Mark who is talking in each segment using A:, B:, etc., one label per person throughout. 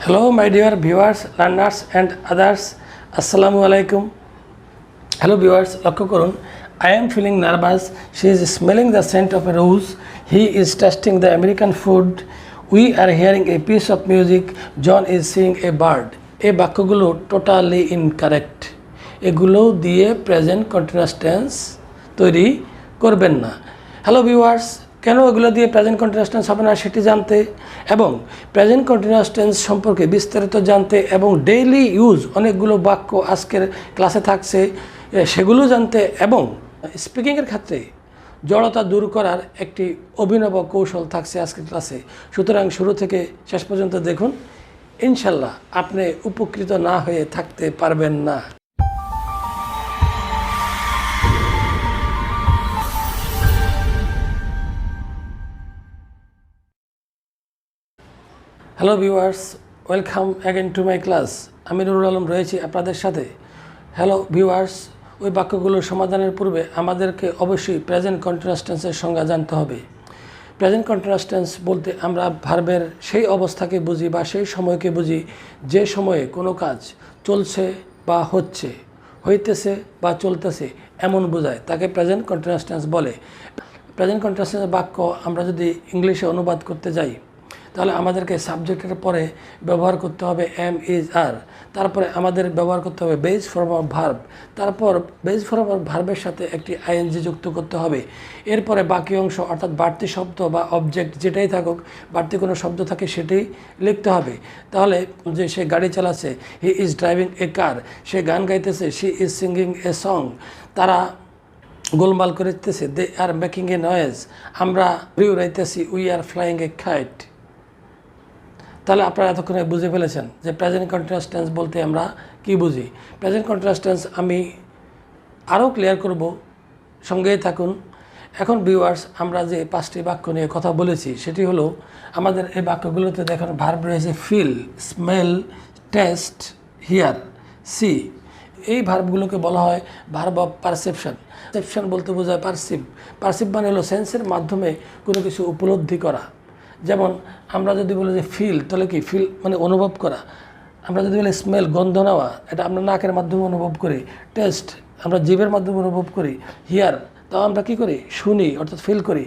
A: Hello, my dear viewers, learners, and others. Assalamu alaikum. Hello, viewers. Lakho korun. I am feeling nervous. She is smelling the scent of a rose. He is tasting the American food. We are hearing a piece of music. John is seeing a bird. এই বাক্যগুলো totally incorrect. এগুলো দিয়ে present continuous tense তৈরি করবেন না। Hello viewers, কেন এগুলো দিয়ে প্রেজেন্ট কন্টিনিউয়াস টেন্স হবে না সেটি জানতে এবং প্রেজেন্ট কন্টিনিউয়াস টেন্স সম্পর্কে বিস্তারিত জানতে এবং ডেইলি ইউজ অনেকগুলো বাক্য আজকের ক্লাসে থাকছে সেগুলো জানতে এবং স্পিকিংয়ের ক্ষেত্রে জড়তা দূর করার একটি অভিনব কৌশল থাকছে আজকের ক্লাসে। সুতরাং শুরু থেকে শেষ পর্যন্ত দেখুন, ইনশাল্লাহ আপনি উপকৃত না হয়ে থাকতে পারবেন না। Hello viewers, welcome again to my class. আমি নুরুল আলম রয়েছি আপনাদের সাথে। হ্যালো ভিউয়ার্স, ওই বাক্যগুলোর সমাধানের পূর্বে আমাদেরকে অবশ্যই প্রেজেন্ট কন্টিনিউয়াস টেন্সের সংজ্ঞা জানতে হবে। প্রেজেন্ট কন্টিনিউয়াস টেন্স বলতে আমরা ভার্বের সেই অবস্থাকে বুঝি বা সেই সময়কে বুঝি যে সময়ে কোনো কাজ চলছে বা হচ্ছে, হইতেছে বা চলতেছে এমন বোঝায়, তাকে প্রেজেন্ট কন্টিনিউয়াস টেন্স বলে। প্রেজেন্ট কন্টিনিউয়াস টেন্সের বাক্য আমরা যদি ইংলিশে অনুবাদ করতে যাই তাহলে আমাদেরকে সাবজেক্টের পরে ব্যবহার করতে হবে এম, ইজ, আর। তারপরে আমাদের ব্যবহার করতে হবে বেস ফর্ম অফ ভার্ব। তারপর বেস ফর্ম অফ ভার্বের সাথে একটি আইএনজি যুক্ত করতে হবে। এরপরে বাকি অংশ অর্থাৎ বাড়তি শব্দ বা অবজেক্ট যেটাই থাকুক, বাড়তি কোনো শব্দ থাকে সেটাই লিখতে হবে। তাহলে যে সে গাড়ি চালাচ্ছে, he is driving A car, সে গান গাইতেছে, she is singing a song, তারা গোলমাল করতেছে, they are making a noise, আমরা উড়াইতেছি, we are flying a kite. তাহলে আপনারা এতক্ষণে বুঝে ফেলেছেন যে প্রেজেন্ট কন্টিনিউয়াস টেন্স বলতে আমরা কি বুঝি। প্রেজেন্ট কন্টিনিউয়াস টেন্স আমি আরও ক্লিয়ার করব, সঙ্গেই থাকুন। এখন ভিউয়ার্স, আমরা যে 5টি বাক্য নিয়ে কথা বলেছি সেটি হলো, আমাদের এই বাক্যগুলোতে দেখুন ভার্ব রয়েছে feel, smell, taste, hear, see. এই ভার্বগুলোকে বলা হয় ভার্ব অফ পারসেপশন। পারসেপশন বলতে বোঝায় পারসিভ। পারসিভ মানে হলো সেন্সের মাধ্যমে কোনো কিছু উপলব্ধি করা। যেমন আমরা যদি বলি যে ফিল, তাহলে কি ফিল মানে অনুভব করা। আমরা যদি বলি স্মেল, গন্ধ নেওয়া, এটা আমরা নাকের মাধ্যমে অনুভব করি। টেস্ট আমরা জিভের মাধ্যমে অনুভব করি। হিয়ার তাও আমরা কী করি, শুনি অর্থাৎ ফিল করি।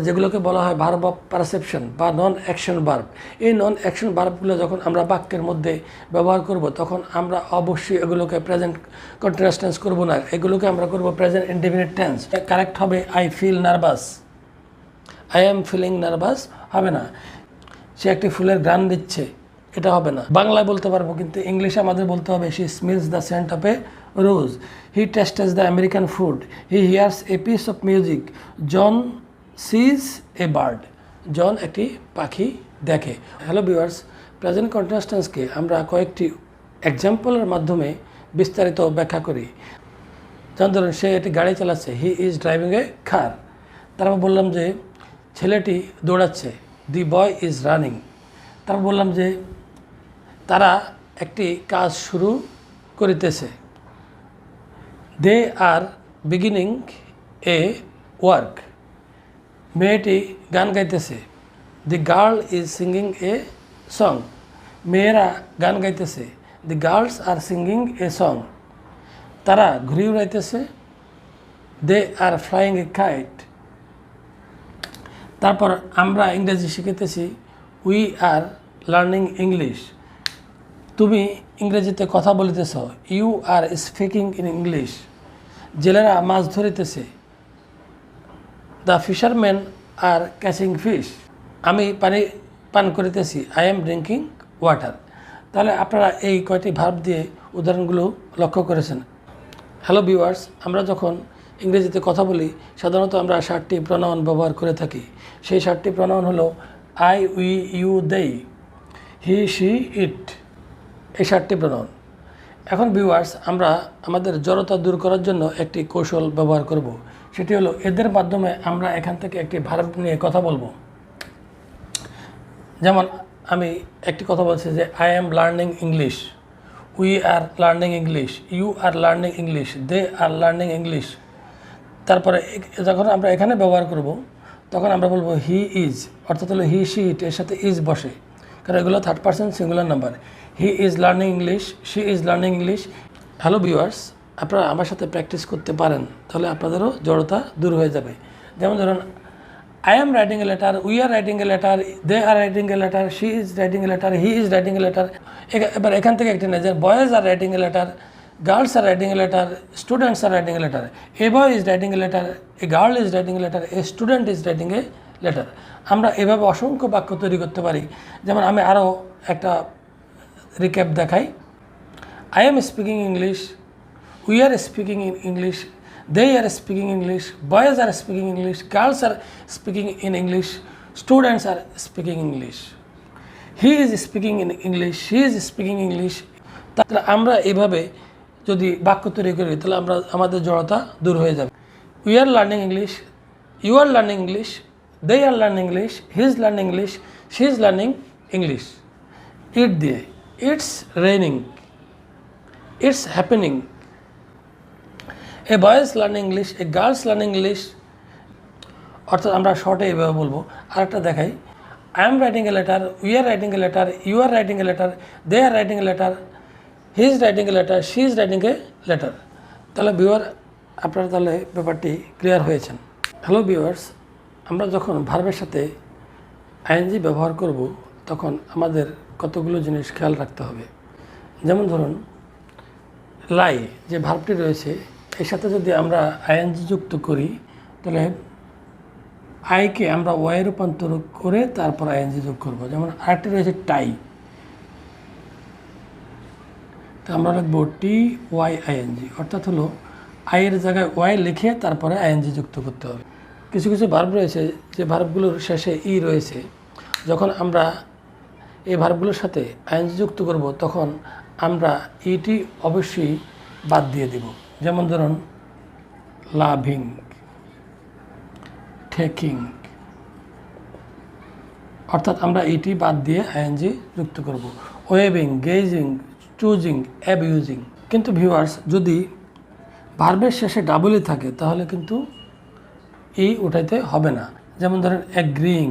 A: যেগুলোকে বলা হয় ভার্ব অফ পারসেপশন বা নন অ্যাকশন ভার্ব। এই নন অ্যাকশন ভার্বগুলো যখন আমরা বাক্যের মধ্যে ব্যবহার করব তখন আমরা অবশ্যই এগুলোকে প্রেজেন্ট কন্টিনিউয়াস টেন্স করব না, এগুলোকে আমরা করব প্রেজেন্ট ইনডেফিনিট টেন্স। কারেক্ট হবে I feel nervous, I am feeling nervous হবে না। সে একটি ফুলের ঘ্রাণ দিচ্ছে, এটা হবে না। বাংলায় বলতে পারবো, কিন্তু ইংলিশে আমাদের বলতে হবে she smells the scent of a rose, he tastes the American food, he hears a piece of music, John sees a bird, John একটি পাখি দেখে। হ্যালো ভিউয়ার্স, প্রেজেন্ট কন্টিনিউয়াস টেন্সকে আমরা কয়েকটি এক্সাম্পলের মাধ্যমে বিস্তারিত ব্যাখ্যা করি। যেমন ধরুন, সে একটি গাড়ি চালাচ্ছে, হি ইজ ড্রাইভিং এ কার। তারপর বললাম যে ছেলেটি দৌড়াচ্ছে, দি বয় ইজ রানিং। তারপর বললাম যে তারা একটি কাজ শুরু করিতেছে, দে আর বিগিনিং এ ওয়ার্ক। মেয়েটি গান গাইতেছে, the girl is singing a song. মেয়েরা গান গাইতেছে, the girls are singing a song. তারা ঘুড়ি উড়াইতেছে, দে আর ফ্লাইং এ কাইট। তারপর আমরা ইংরেজি শিখেতেছি, উই আর লার্নিং ইংলিশ। তুমি ইংরেজিতে কথা বলিতেছ, you are speaking in English. জেলেরা মাছ ধরিতেছে, the fisherman are catching fish. আমি পানি পান করিতেছি, আই এম ড্রিঙ্কিং ওয়াটার। তাহলে আপনারা এই কয়টি ভার্ব দিয়ে উদাহরণগুলো লক্ষ্য করেছেন। হ্যালো ভিউয়ার্স, আমরা যখন ইংরেজিতে কথা বলি সাধারণত আমরা 7টি প্রনাউন ব্যবহার করে থাকি। সেই 7টি প্রনাউন হলো আই, উই, ইউ, দেই, হি, শি, ইট, এই 7টি প্রনাউন। এখন ভিউয়ার্স, আমরা আমাদের জড়তা দূর করার জন্য একটি কৌশল ব্যবহার করব। সেটি হলো এদের মাধ্যমে আমরা এখান থেকে একটি ভার্ব নিয়ে কথা বলবো। যেমন আমি একটি কথা বলছি যে I am learning English, we are learning English, you are learning English, they are learning English. তারপরে যখন আমরা এখানে ব্যবহার করব তখন আমরা বলবো হি ইজ, অর্থাৎ হলো হি, শি, ইট, এর সাথে ইজ বসে। কারণ এগুলো third person singular number. He is learning English, she is learning English. Hello viewers, আপনারা আমার সাথে প্র্যাকটিস করতে পারেন, তাহলে আপনাদেরও জড়তা দূর হয়ে যাবে। যেমন ধরুন, I am writing a letter, we are writing a letter, they are writing a letter, she is writing a letter, he is writing a letter. এবার এখান থেকে একটা নেই যে boys are writing a letter, girls are writing a letter, students are writing a letter. A boy is writing a letter, a girl is writing a letter, a student is writing a letter. আমরা এভাবে অসংখ্য বাক্য তৈরি করতে পারি। যেমন আমি আরও একটা রিক্যাপ দেখাই। I am speaking English, we are speaking in English, they are speaking English, boys are speaking English, girls are speaking in English, students are speaking English, he is speaking in English, she is speaking English। তাহলে আমরা এভাবে যদি বাক্য তৈরি করি তাহলে আমাদের জড়তা দূর হয়ে যাবে। We are learning English, you are learning English, they are learning English, he is learning English, she is learning English। It দিয়ে it's raining, it's happening, a boy is learning English, a girl is learning English। অর্থাৎ আমরা শর্টে এইভাবে বলবো। আরেকটা দেখাই, I am writing a letter, we are writing a letter, you are writing a letter, they are writing a letter, he is writing a letter, she is writing a letter। তাহলে viewer, আপনারা তাহলে ব্যাপারটি clear হয়েছেন। Hello viewers, আমরা যখন ভার্বের সাথে ING ব্যবহার করব তখন আমাদের কতগুলো জিনিস খেয়াল রাখতে হবে। যেমন ধরুন, লাই যে ভার্বটি রয়েছে এর সাথে যদি আমরা আইএনজি যুক্ত করি তাহলে আইকে আমরা ওয়াই রূপান্তর করে তারপর আইএনজি যোগ করব। যেমন আরেকটি রয়েছে টাই, তো আমরা লিখব টি ওয়াই আইএনজি, অর্থাৎ হলো আইয়ের জায়গায় ওয়াই লিখে তারপরে আইএনজি যুক্ত করতে হবে। কিছু কিছু ভার্ব রয়েছে যে ভার্বগুলোর শেষে ই রয়েছে, যখন আমরা এই ভার্বগুলোর সাথে আইএনজি যুক্ত করব তখন আমরা ইটি অবশ্যই বাদ দিয়ে দেব। যেমন ধরুন, লাভিং, টেকিং, অর্থাৎ আমরা এটি বাদ দিয়ে আইএনজি যুক্ত করব। ওয়েবিং, গেজিং, চুজিং, অ্যাবিউজিং। কিন্তু ভিউয়ার্স, যদি ভার্বের শেষে ডাবলই থাকে তাহলে কিন্তু ই উঠাইতে হবে না। যেমন ধরেন অ্যাগ্রিং।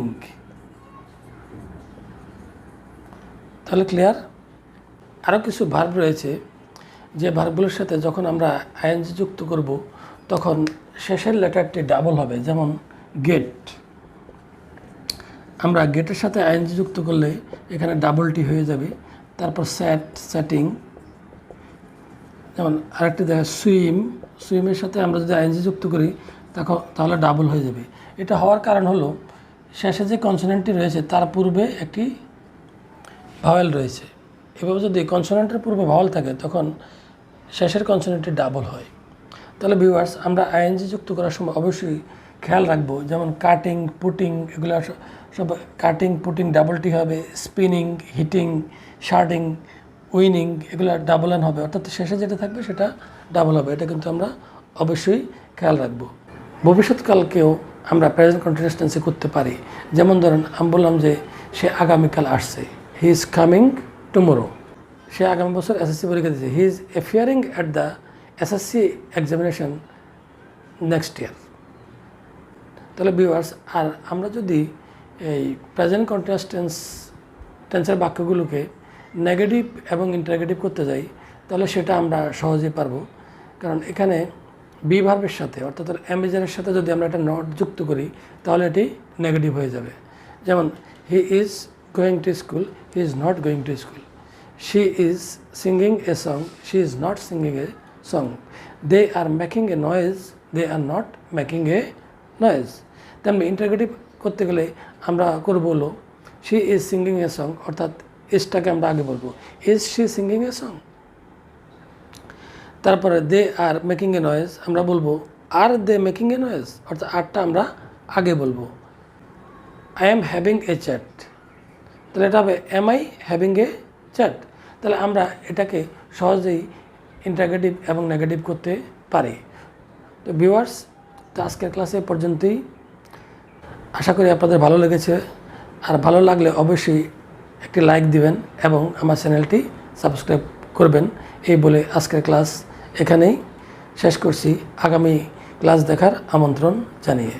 A: তাহলে ক্লিয়ার? আরও কিছু ভার্ব রয়েছে যে ভার্বগুলোর সাথে যখন আমরা আইএনজি যুক্ত করব তখন শেষের লেটারটি ডাবল হবে। যেমন গেট, আমরা গেটের সাথে আইএনজি যুক্ত করলে এখানে ডাবলটি হয়ে যাবে। তারপর স্যাট, স্যাটিং। যেমন আরেকটি দেখা সুইম, সুইমের সাথে আমরা যদি আইএনজি যুক্ত করি তাহলে ডাবল হয়ে যাবে। এটা হওয়ার কারণ হলো শেষে যে কনসোনেন্টটি রয়েছে তার পূর্বে একটি ভাওয়েল রয়েছে। এভাবে যদি কনসোনেন্টের পূর্বে ভাওয়েল থাকে তখন শেষের কনসোনেন্টটি ডাবল হয়। তাহলে ভিউয়ার্স, আমরা আইএনজি যুক্ত করার সময় অবশ্যই খেয়াল রাখবো। যেমন কাটিং, পুটিং, এগুলো সব কাটিং, পুটিং ডাবলটি হবে। স্পিনিং, হিটিং, শার্টিং, উইনিং, এগুলো ডাবল এন হবে, অর্থাৎ শেষে যেটা থাকবে সেটা ডাবল হবে। এটা কিন্তু আমরা অবশ্যই খেয়াল রাখবো। ভবিষ্যৎকালকেও আমরা প্রেজেন্ট কন্টিনিউয়াস টেন্সে করতে পারি। যেমন ধরেন, আমি বললাম যে সে আগামীকাল আসছে, হি ইজ কামিং টুমোরো। সে আগামী বছর এসএসসি পরীক্ষা দিচ্ছে, he is appearing at the SSC examination next year. তাহলে ভিউয়ার্স, আর আমরা যদি এই প্রেজেন্ট কন্টিনিউয়াস টেন্সের বাক্যগুলোকে নেগেটিভ এবং ইন্টারগেটিভ করতে যাই তাহলে সেটা আমরা সহজেই পারবো। কারণ এখানে বি ভার্বের সাথে অর্থাৎ অ্যামেজারের সাথে যদি আমরা একটা নট যুক্ত করি তাহলে এটি নেগেটিভ হয়ে যাবে। যেমন he is going to school, he is not going to school. She is singing a song, she is not singing a song. They are making a noise, they are not making a noise. তেমনি interrogative করতে গেলে আমরা করবো হলো she is singing a song, অর্থাৎ ইজটাকে আমরা আগে বলবো, is she singing a song. তারপরে they are making a noise আমরা বলবো আর দে মেকিং এ নয়েজ, অর্থাৎ আরটা আমরা আগে বলবো। I am having a chat, তাহলে এটা হবে am I having a chat. তাহলে আমরা এটাকে সহজেই ইন্টারগেটিভ এবং নেগেটিভ করতে পারি। তো ভিউয়ার্স, তো আজকের ক্লাসে পর্যন্তই। আশা করি আপনাদের ভালো লেগেছে। আর ভালো লাগলে অবশ্যই একটি লাইক দিবেন এবং আমার চ্যানেলটি সাবস্ক্রাইব করবেন। এই বলে আজকের ক্লাস এখানেই শেষ করছি, আগামী ক্লাস দেখার আমন্ত্রণ জানিয়ে।